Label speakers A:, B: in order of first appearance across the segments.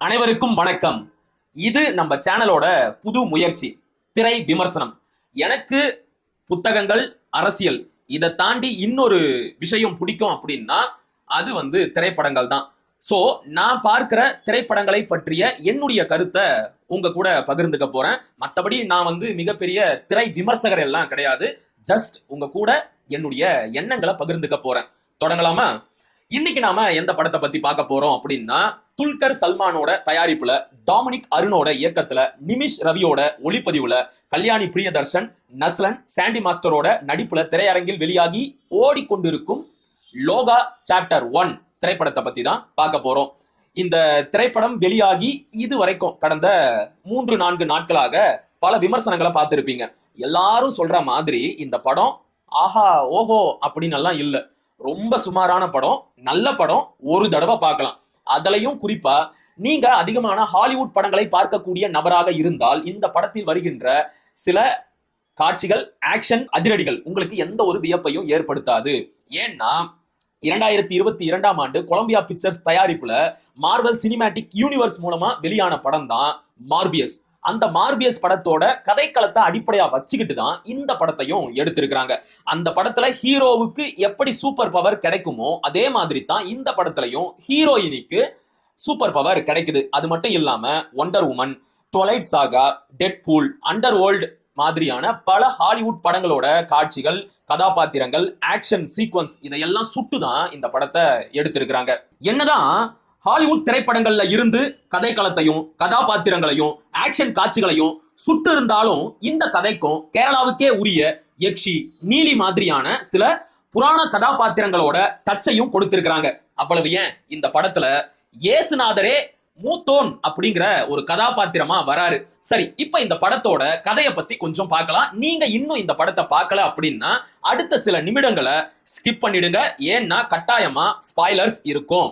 A: அனைவருக்கும் வணக்கம். இது நம்ம சேனலோட புது முயற்சி, திரை விமர்சனம். எனக்கு புத்தகங்கள், அரசியல் இதை தாண்டி இன்னொரு விஷயம் பிடிக்கும் அப்படின்னா அது திரைப்படங்கள் தான். ஸோ நான் பார்க்கிற திரைப்படங்களை பற்றிய என்னுடைய கருத்தை உங்க கூட பகிர்ந்துக்க போறேன். மற்றபடி நான் மிகப்பெரிய திரை விமர்சகர் எல்லாம் கிடையாது. ஜஸ்ட் உங்க கூட என்னுடைய எண்ணங்களை பகிர்ந்துக்க போறேன். தொடங்கலாமா? இன்னைக்கு நாம எந்த படத்தை பத்தி பார்க்க போறோம் அப்படின்னா, துல்கர் சல்மானோட தயாரிப்புல, டாமினிக் அருணோட இயக்கத்துல, நிமிஷ் ரவியோட ஒளிப்பதிவுல, கல்யாணி பிரியதர்ஷன், நஸ்லன், சாண்டி மாஸ்டரோட நடிப்புல திரையரங்கில் வெளியாகி ஓடிக்கொண்டிருக்கும் லோகா சாப்டர் 1 திரைப்படத்தை பத்தி தான் பார்க்க போறோம். இந்த திரைப்படம் வெளியாகி இது வரைக்கும் கடந்த 3-4 நாட்களாக பல விமர்சனங்களை பார்த்திருப்பீங்க. எல்லாரும் சொல்ற மாதிரி இந்த படம் ஆஹா ஓஹோ அப்படின்னு எல்லாம் இல்ல. ரொம்ப சுமாரான படம், நல்ல படம், ஒரு தடவை பார்க்கலாம். அதுலயும் குறிப்பா நீங்க அதிகமான ஹாலிவுட் படங்களை பார்க்கக்கூடிய நபராக இருந்தால் இந்த படத்தில் வருகின்ற சில காட்சிகள், ஆக்ஷன், அதிரடிகள் உங்களுக்கு எந்த ஒரு வியப்பையும் ஏற்படுத்தாது. ஏன்னா 2022ஆம் ஆண்டு கொலம்பியா பிக்சர்ஸ் தயாரிப்புல மார்வல் சினிமேட்டிக் யூனிவர்ஸ் மூலமா வெளியான படம் தான் மார்பியஸ். அந்த மார்பியஸ் படத்தோட கதைக்களத்தை அடிப்படையா வச்சுக்கிட்டு தான் இந்த படத்தையும் எடுத்திருக்கிறாங்க. அந்த படத்துல ஹீரோவுக்கு எப்படி சூப்பர் பவர் கிடைக்குமோ அதே மாதிரி தான் இந்த படத்துலயும் ஹீரோயினிக்கு சூப்பர் பவர் கிடைக்குது. அது மட்டும் இல்லாம ஒண்டர் உமன், ட்விலைட் சாகா, டெட்பூல், அண்டர்வேர்ல்ட் மாதிரியான பல ஹாலிவுட் படங்களோட காட்சிகள், கதாபாத்திரங்கள், ஆக்ஷன் சீக்வன்ஸ் இதையெல்லாம் சுட்டுதான் இந்த படத்தை எடுத்திருக்கிறாங்க. என்னதான் ஹாலிவுட் திரைப்படங்கள்ல இருந்து கதைக்களத்தையும் கதாபாத்திரங்களையும் ஆக்ஷன் காட்சிகளையும் சுட்டு இருந்தாலும் இந்த கதைக்கும் கேரளாவுக்கே உரிய யக்ஷி, நீலி மாதிரியான சில புராண கதாபாத்திரங்களோட டச்சையும் கொடுத்திருக்கிறாங்க. அவ்வளவு ஏன், இந்த படத்துல இயேசுநாதரே மூத்தோன் அப்படிங்கிற ஒரு கதாபாத்திரமா வராரு. சரி, இப்ப இந்த படத்தோட கதையை பத்தி கொஞ்சம் பார்க்கலாம். நீங்க இன்னும் இந்த படத்தை பார்க்கல அப்படின்னா அடுத்த சில நிமிடங்களை ஸ்கிப் பண்ணிடுங்க. ஏன்னா கட்டாயமா ஸ்பாய்லர்ஸ் இருக்கும்.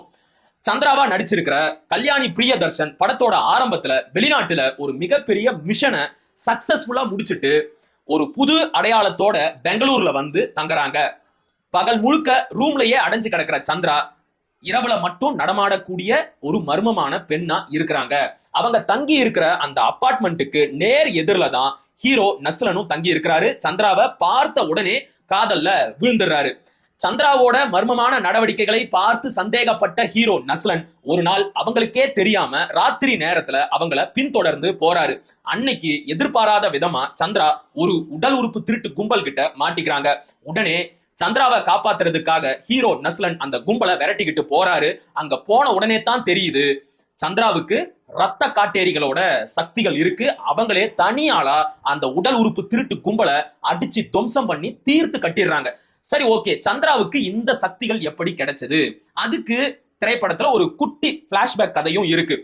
A: சந்திராவா நடிச்சிருக்கிற கல்யாணி பிரியதர்ஷன் படத்தோட ஆரம்பத்துல வெளிநாட்டுல ஒரு மிகப்பெரிய மிஷனை சக்சஸ்ஃபுல்லா முடிச்சுட்டு ஒரு புது அடையாளத்தோட பெங்களூர்ல தங்குறாங்க. பகல் முழுக்க ரூம்லயே அடைஞ்சு கிடக்கிற சந்திரா இரவுல மட்டும் நடமாடக்கூடிய ஒரு மர்மமான பெண்ணா இருக்கிறாங்க. அவங்க தங்கி இருக்கிற அந்த அபார்ட்மெண்ட்டுக்கு நேர் எதிரில தான் ஹீரோ நஸ்லனும் தங்கி இருக்கிறாரு. சந்திராவை பார்த்த உடனே காதல்ல விழுந்துடுறாரு. சந்திராவோட மர்மமான நடவடிக்கைகளை பார்த்து சந்தேகப்பட்ட ஹீரோ நஸ்லன் ஒரு நாள் அவங்களுக்கே தெரியாம ராத்திரி நேரத்துல அவங்கள பின்தொடர்ந்து போறாரு. அன்னைக்கு எதிர்பாராத விதமா சந்திரா ஒரு உடல் உறுப்பு திருட்டு கும்பல் கிட்ட மாட்டிக்கிறாங்க. உடனே சந்திராவை காப்பாத்துறதுக்காக ஹீரோ நஸ்லன் அந்த கும்பலை விரட்டிக்கிட்டு போறாரு. அங்க போன உடனே தான் தெரியுது சந்திராவுக்கு ரத்த காட்டேரிகளோட சக்திகள் இருக்கு. அவங்களே தனியாளா அந்த உடல் உறுப்பு திருட்டு கும்பலை அடிச்சு துவம்சம் பண்ணி தீர்த்து கட்டிடுறாங்க. சரி, ஓகே, சந்திராவுக்கு இந்த சக்திகள் எப்படி கிடைச்சது? அதுக்கு திரைப்படத்துல ஒரு குட்டி பிளாஷ்பேக் கதையும் இருக்கு.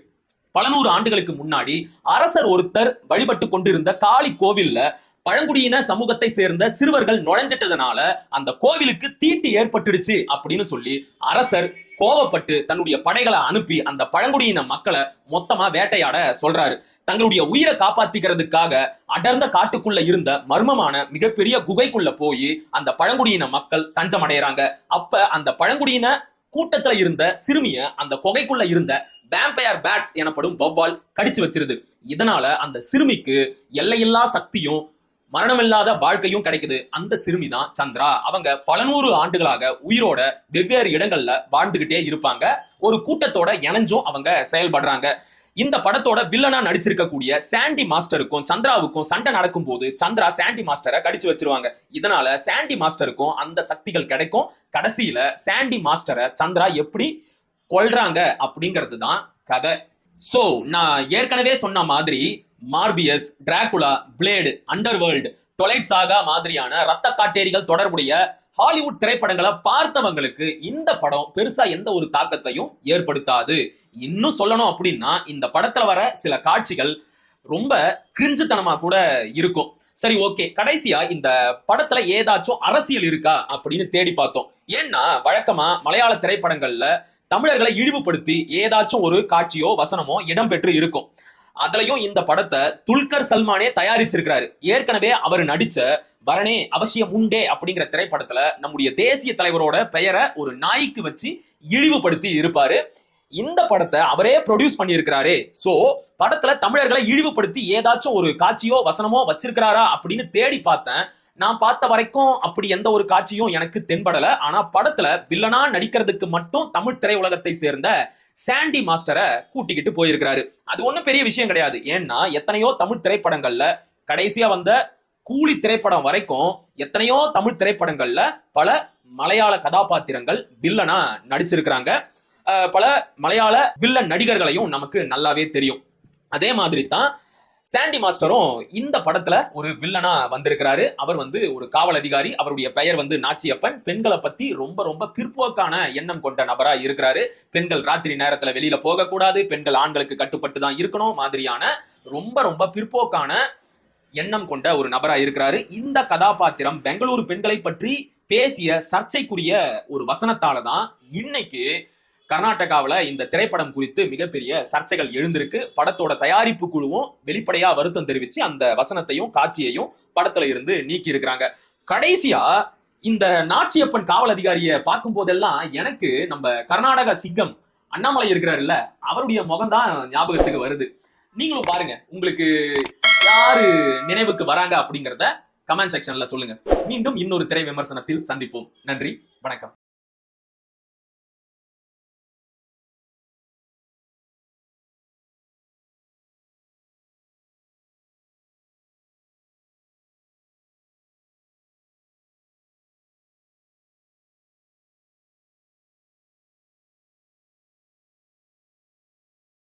A: பல நூறு ஆண்டுகளுக்கு முன்னாடி அரசர் ஒருத்தர் வழிபட்டு கொண்டிருந்த காளி கோவில்ல பழங்குடியின சமூகத்தை சேர்ந்த சிறுவர்கள் நுழைஞ்சிட்டதுனால அந்த கோவிலுக்கு தீட்டு ஏற்பட்டுடுச்சு அப்படின்னு சொல்லி அரசர் கோவப்பட்டு தன்னுடைய படைகளை அனுப்பி அந்த பழங்குடியின மக்களை மொத்தமா வேட்டையாட சொல்றாரு. தங்களுடைய உயிரை காப்பாத்திக்கிறதுக்காக அடர்ந்த காட்டுக்குள்ள இருந்த மர்மமான மிகப்பெரிய குகைக்குள்ள போய் அந்த பழங்குடியின மக்கள் தஞ்சம் அடைகிறாங்க. அப்ப அந்த பழங்குடியின கூட்டத்துல இருந்த சிறுமிய அந்த குகைக்குள்ள இருந்த வேம்பயர் பேட்ஸ் எனப்படும் வௌவால் கடிச்சு வச்சிருது. இதனால அந்த சிறுமிக்கு எல்லையில்லா சக்தியும் மரணமில்லாத வாழ்க்கையும் கிடைக்குது. அந்த சிறுமி தான் சந்திரா. அவங்க பல நூறு ஆண்டுகளாக உயிரோட வெவ்வேறு இடங்கள்ல வாழ்ந்துகிட்டே இருப்பாங்க. ஒரு கூட்டத்தோட இணைஞ்சும் அவங்க செயல்படுறாங்க. இந்த படத்தோட வில்லனா நடிச்சிருக்கக்கூடிய சாண்டி மாஸ்டருக்கும் சந்திராவுக்கும் சண்டை நடக்கும் போது சந்திரா சாண்டி மாஸ்டரை கடிச்சு வச்சிருவாங்க. இதனால சாண்டி மாஸ்டருக்கும் அந்த சக்திகள் கிடைக்கும். கடைசியில சாண்டி மாஸ்டரை சந்திரா எப்படி கொல்றாங்க அப்படிங்கிறது தான் கதை. சோ நான் ஏற்கனவே சொன்ன மாதிரி Morbius, Dracula, Blade, Underworld, Twilight Saga மாதிரியான ரத்த காட்டேரிகள் தொடர்புடைய ஹாலிவுட் திரைப்படங்களை பார்த்தவங்களுக்கு இந்த படம் பெருசா எந்த ஒரு தாக்கத்தையும் ஏற்படுத்தாது. இன்னும் சொல்லணும் அப்படின்னா இந்த படத்துல வர சில காட்சிகள் ரொம்ப கிரிஞ்சுத்தனமா கூட இருக்கும். சரி, ஓகே, கடைசியா இந்த படத்துல ஏதாச்சும் அரசியல் இருக்கா அப்படின்னு தேடி பார்த்தோம். ஏன்னா வழக்கமா மலையாள திரைப்படங்கள்ல தமிழர்களை இழிவுபடுத்தி ஏதாச்சும் ஒரு காட்சியோ வசனமோ இடம்பெற்று இருக்கும். அதுலயும் இந்த படத்தை துல்கர் சல்மானே தயாரிச்சிருக்கிறாரு. ஏற்கனவே அவர் நடிச்ச வரனே அவசியம் உண்டே அப்படிங்கிற திரைப்படத்துல நம்முடைய தேசிய தலைவரோட பெயரை ஒரு நாய்க்கு வச்சு இழிவுபடுத்தி இருப்பாரு. இந்த படத்தை அவரே ப்ரொடியூஸ் பண்ணியிருக்கிறாரு. சோ படத்துல தமிழர்களை இழிவுபடுத்தி ஏதாச்சும் ஒரு காட்சியோ வசனமோ வச்சிருக்கிறாரா அப்படின்னு தேடி பார்த்தேன். நான் பார்த்த வரைக்கும் அப்படி எந்த ஒரு காட்சியும் எனக்கு தென்படல. ஆனா படத்துல வில்லனா நடிக்கிறதுக்கு மட்டும் தமிழ் திரையுலகத்தை சேர்ந்த சாண்டி மாஸ்டரை கூட்டிக்கிட்டு போயிருக்கிறாரு. அது ஒண்ணும் பெரிய விஷயம் கிடையாது. ஏன்னா எத்தனையோ தமிழ் திரைப்படங்கள்ல கடைசியா வந்த கூலி திரைப்படம் வரைக்கும் எத்தனையோ தமிழ் திரைப்படங்கள்ல பல மலையாள கதாபாத்திரங்கள் வில்லனா நடிச்சிருக்கிறாங்க. பல மலையாள வில்லன் நடிகர்களையும் நமக்கு நல்லாவே தெரியும். அதே மாதிரி தான் சாண்டி மாஸ்டரும் இந்த படத்துல ஒரு வில்லனா வந்திருக்கிறாரு. அவர் ஒரு காவல் அதிகாரி. அவருடைய பெயர் நாச்சியப்பன். பெண்களை பத்தி ரொம்ப ரொம்ப பிற்போக்கான எண்ணம் கொண்ட நபரா இருக்கிறாரு. பெண்கள் ராத்திரி நேரத்துல வெளியில போக கூடாது, பெண்கள் ஆண்களுக்கு கட்டுப்பட்டு தான் இருக்கணும் மாதிரியான ரொம்ப ரொம்ப பிற்போக்கான எண்ணம் கொண்ட ஒரு நபரா இருக்கிறாரு. இந்த கதாபாத்திரம் பெங்களூரு பெண்களை பற்றி பேசிய சர்ச்சைக்குரிய ஒரு வசனத்தால தான் இன்னைக்கு கர்நாடகாவில் இந்த திரைப்படம் குறித்து மிகப்பெரிய சர்ச்சைகள் எழுந்திருக்கு. படத்தோட தயாரிப்பு குழுவும் வெளிப்படையா வருத்தம் தெரிவிச்சு அந்த வசனத்தையும் காட்சியையும் படத்துல இருந்து நீக்கி இருக்கிறாங்க. கடைசியா இந்த நாச்சியப்பன் காவல் அதிகாரியை பார்க்கும் போதெல்லாம் எனக்கு நம்ம கர்நாடக சிங்கம் அண்ணாமலை இருக்கிறாருல்ல, அவருடைய முகம் தான் ஞாபகத்துக்கு வருது. நீங்களும் பாருங்க, உங்களுக்கு யாரு நினைவுக்கு வராங்க அப்படிங்கறத கமெண்ட் செக்ஷன்ல சொல்லுங்க. மீண்டும் இன்னொரு திரை விமர்சனத்தில் சந்திப்போம். நன்றி, வணக்கம்.